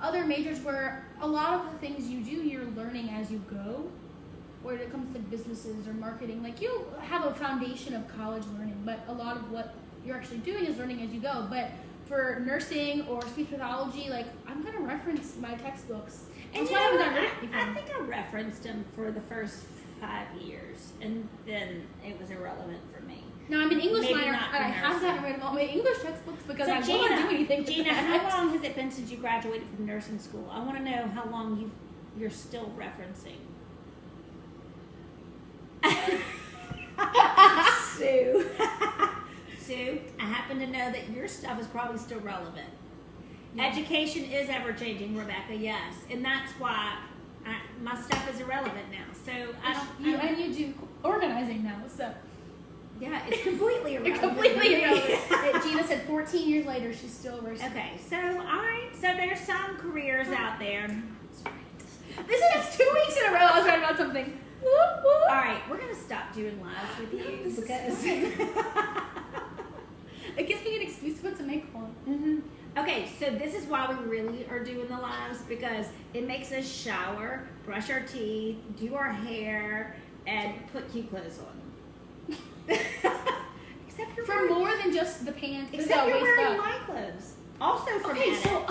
other majors where a lot of the things you do, you're learning as you go. When it comes to businesses or marketing, like you have a foundation of college learning, but a lot of what you're actually doing is learning as you go. But for nursing or speech pathology, like I'm gonna reference my textbooks. And That's you why I know haven't what? done it before. I think I referenced them for the first 5 years, and then it was irrelevant for me. Now I'm an English Maybe minor, not and I for have nursing. gotten rid of all my English textbooks because So I won't do anything with Gina, that. how long has it been since you graduated from nursing school? I want to know how long you're still referencing. Sue. Sue, I happen to know that your stuff is probably still relevant. Yeah. Education is ever changing, Rebecca, yes. And that's why my stuff is irrelevant now. So I don't. And you do organizing now, so Yeah, it's completely you're irrelevant. completely irrelevant. Gina said 14 years later she's still where she's. Okay, so all right. So there's some careers out there. This is 2 weeks in a row I was writing about something. All right, we're gonna stop doing lives with you This is because. It gives me an excuse to put some makeup on. Mhm. Okay, so this is why we really are doing the lives because it makes us shower, brush our teeth, do our hair, and put cute clothes on. Except you're For wearing, more than just the pants, except you're waist wearing up. my clothes. Also from Okay, Edit. so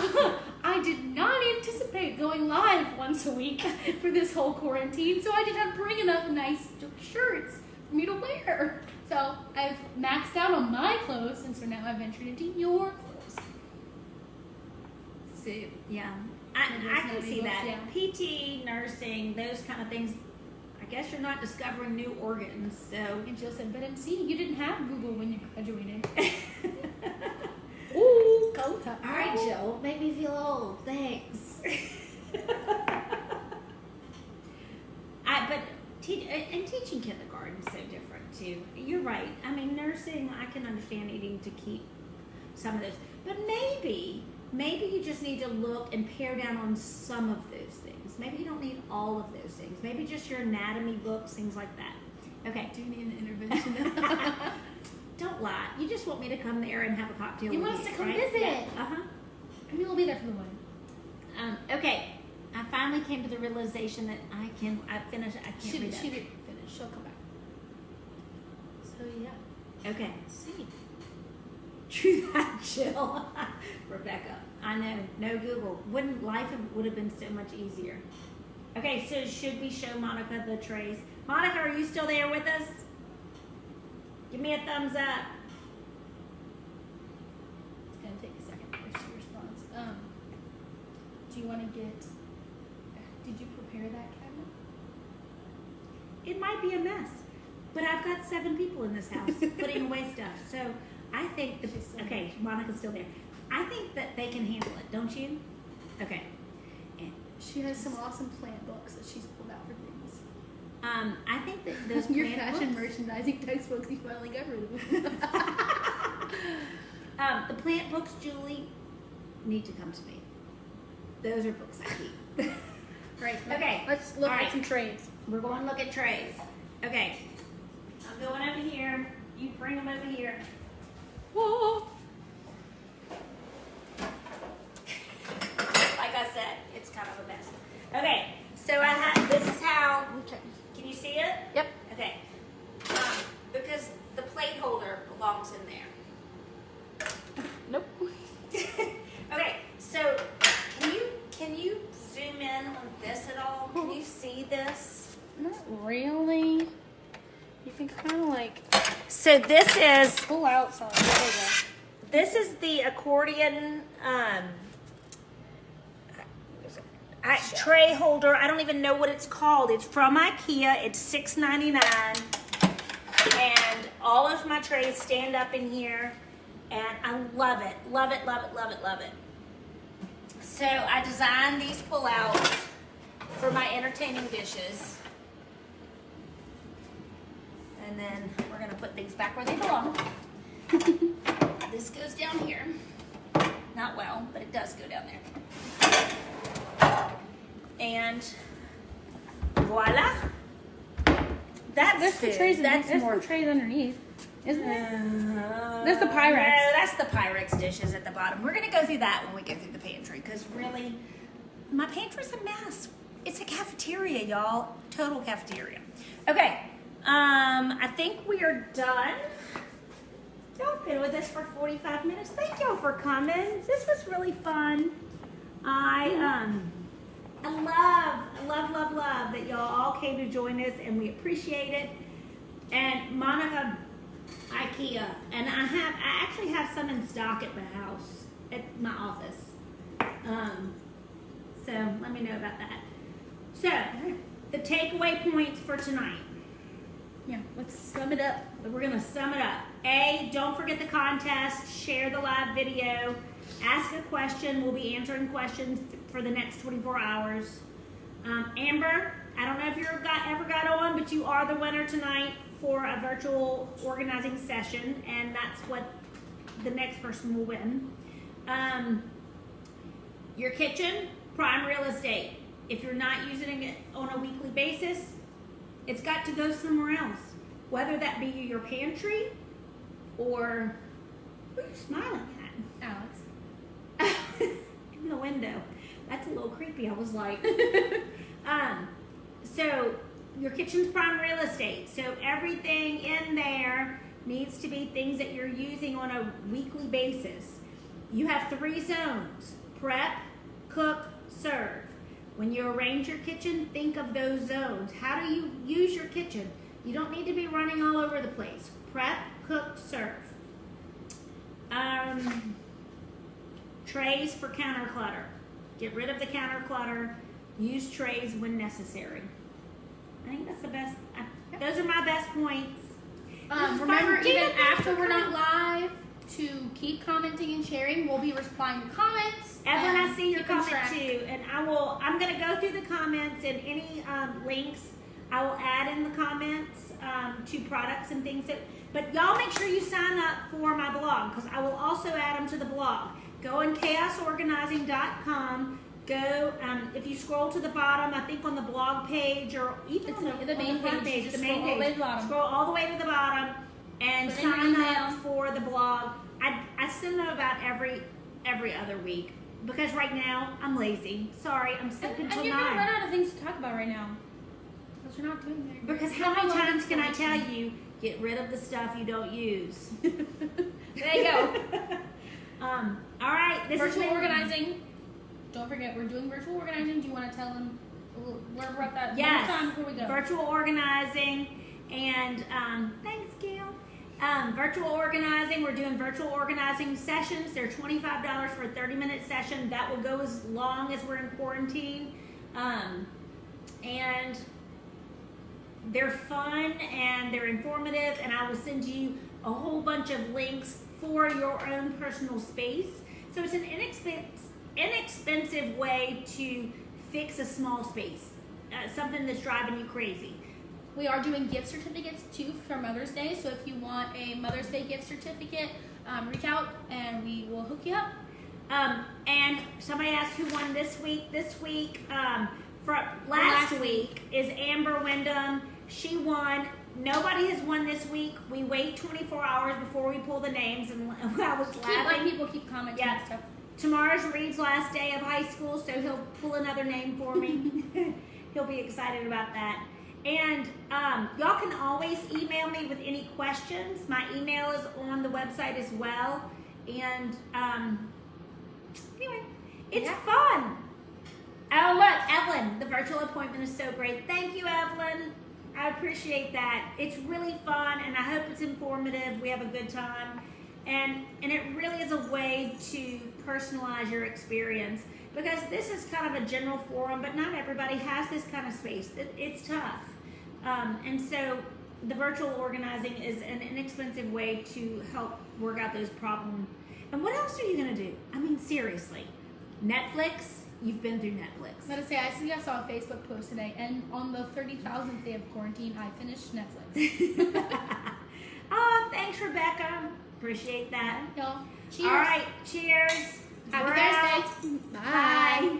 I did not anticipate going live once a week for this whole quarantine, so I did not bring enough nice shirts for me to wear. So I've maxed out on my clothes, and so now I've ventured into your clothes. So, yeah, I can Maybe see both, that. yeah. PT, nursing, those kind of things. I guess you're not discovering new organs, so. And Jill said, but MC, you didn't have Google when you graduated. Ooh, Go to all right, Jill, make me feel old. Thanks. But teaching kindergarten is so different too. You're right. I mean, nursing, I can understand needing to keep some of those, but maybe you just need to look and pare down on some of those things. Maybe you don't need all of those things. Maybe just your anatomy books, things like that. Okay. Do you need an intervention? Don't lie. You just want me to come there and have a cocktail. You with want us to come right? visit. Yeah. Uh-huh. I mean, we'll be there for the one. Okay. I finally came to the realization that I can't She read didn't that. finish. She'll come back. So yeah. Okay. See. True that, Jill. Rebecca. I know. No Google. Life would have been so much easier. Okay, so should we show Monica the trays? Monica, are you still there with us? Give me a thumbs up. It's gonna take a second for she responds. Do you want to get? Did you prepare that cabinet? It might be a mess, but I've got 7 people in this house putting away stuff. So I think, She's still okay, Monica's still there. I think that they can handle it, don't you? Okay. And, She has some awesome plant books that she's pulled out for things. I think that those Your plant fashion books, merchandising textbooks, you finally got rid of them. the plant books, Julie, need to come to me. Those are books I keep. Right. Okay. Let's look All at right. some trades. We're going to look at trays. Okay. I'm going over here. You bring them over here. Whoa. Like I said, it's kind of a mess. Okay, so I have, this is how, can you see it? Yep. Okay. Because the plate holder belongs in there. Nope. Okay, so can you zoom in on this at all? Can you see this? Not really. You can kind of like So this is pull out some. There you go. This is the accordion tray holder. I don't even know what it's called. It's from IKEA. It's $6.99. And all of my trays stand up in here. And I love it. Love it, love it, love it, love it. So I designed these pull-outs for my entertaining dishes. And then we're going to put things back where they belong. This goes down here. Not well, but it does go down there. And voila. That's There's the food. trays. That's There's more. the trays underneath, isn't there? There's the No, Pyrex. that's the Pyrex dishes at the bottom. We're gonna go through that when we go through the pantry, because really, my pantry's a mess. It's a cafeteria, y'all. Total cafeteria. Okay. I think we are done. Y'all been with us for 45 minutes. Thank y'all for coming. This was really fun. I love that y'all all came to join us, and we appreciate it. And Monica, IKEA, and I actually have some in stock at my house, at my office. So let me know about that. So the takeaway points for tonight. Yeah, let's sum it up. We're gonna sum it up. A, don't forget the contest. Share the live video. Ask a question. We'll be answering questions for the next 24 hours. Amber, I don't know if you ever got on, but you are the winner tonight for a virtual organizing session, and that's what the next person will win. Your kitchen, prime real estate. If you're not using it on a weekly basis, it's got to go somewhere else. Whether that be your pantry or who are you smiling at? Alex. In the window. That's a little creepy. I was like, so your kitchen's prime real estate. So everything in there needs to be things that you're using on a weekly basis. You have 3 zones: prep, cook, serve. When you arrange your kitchen, think of those zones. How do you use your kitchen? You don't need to be running all over the place. Prep, cook, serve. Trays for counter clutter. Get rid of the counter clutter. Use trays when necessary. I think that's the best. Those are my best points. Remember, fun. even Keep it after we're fun. not live, to keep commenting and sharing. We'll be replying to comments. Evelyn, I and see your keeping comment track. too, and I'm going to go through the comments, and any links I will add in the comments to products and things but y'all make sure you sign up for my blog, because I will also add them to the blog. Go on chaosorganizing.com. Go, if you scroll to the bottom, I think on the blog page, or even It's on the main front page. the Just main scroll all the way page. to the bottom. Scroll all the way to the bottom and Put in your sign up email. for the blog. I send them about every other week, because right now I'm lazy. Sorry, I'm sick And until you're gonna 9. run out of things to talk about right now. Because you're not doing very good. Because how many times can I tell you, get rid of the stuff you don't use? There you go. All right, this is Virtual organizing. Don't forget, we're doing virtual organizing. Do you want to tell them where we're at that Yes, one more time before we go? virtual organizing, and thanks, Gail. Virtual organizing, we're doing virtual organizing sessions. They're $25 for a 30-minute session. That will go as long as we're in quarantine. And they're fun and they're informative, and I will send you a whole bunch of links for your own personal space. So it's an inexpensive way to fix a small space, something that's driving you crazy. We are doing gift certificates too for Mother's Day. So if you want a Mother's Day gift certificate, reach out and we will hook you up. And somebody asked who won this week. This week, for last week, is Amber Wyndham. She won. Nobody has won this week. We wait 24 hours before we pull the names, and I was Keep letting laughing. people keep commenting Yeah. and stuff. Tomorrow's Reed's last day of high school, so he'll pull another name for me. He'll be excited about that. And y'all can always email me with any questions. My email is on the website as well. And anyway, it's fun. Oh, look, Evelyn, the virtual appointment is so great. Thank you, Evelyn. I appreciate that. It's really fun, and I hope it's informative. We have a good time. And it really is a way to personalize your experience, because this is kind of a general forum, but not everybody has this kind of space. It's tough. And so the virtual organizing is an inexpensive way to help work out those problems. And what else are you going to do? I mean, seriously. Netflix? You've been through Netflix. I was gonna say, I think I saw a Facebook post today, and on the 30,000th day of quarantine, I finished Netflix. Oh, thanks, Rebecca. Appreciate that. Y'all, cheers. All right, cheers. Happy We're out. Thursday. Bye.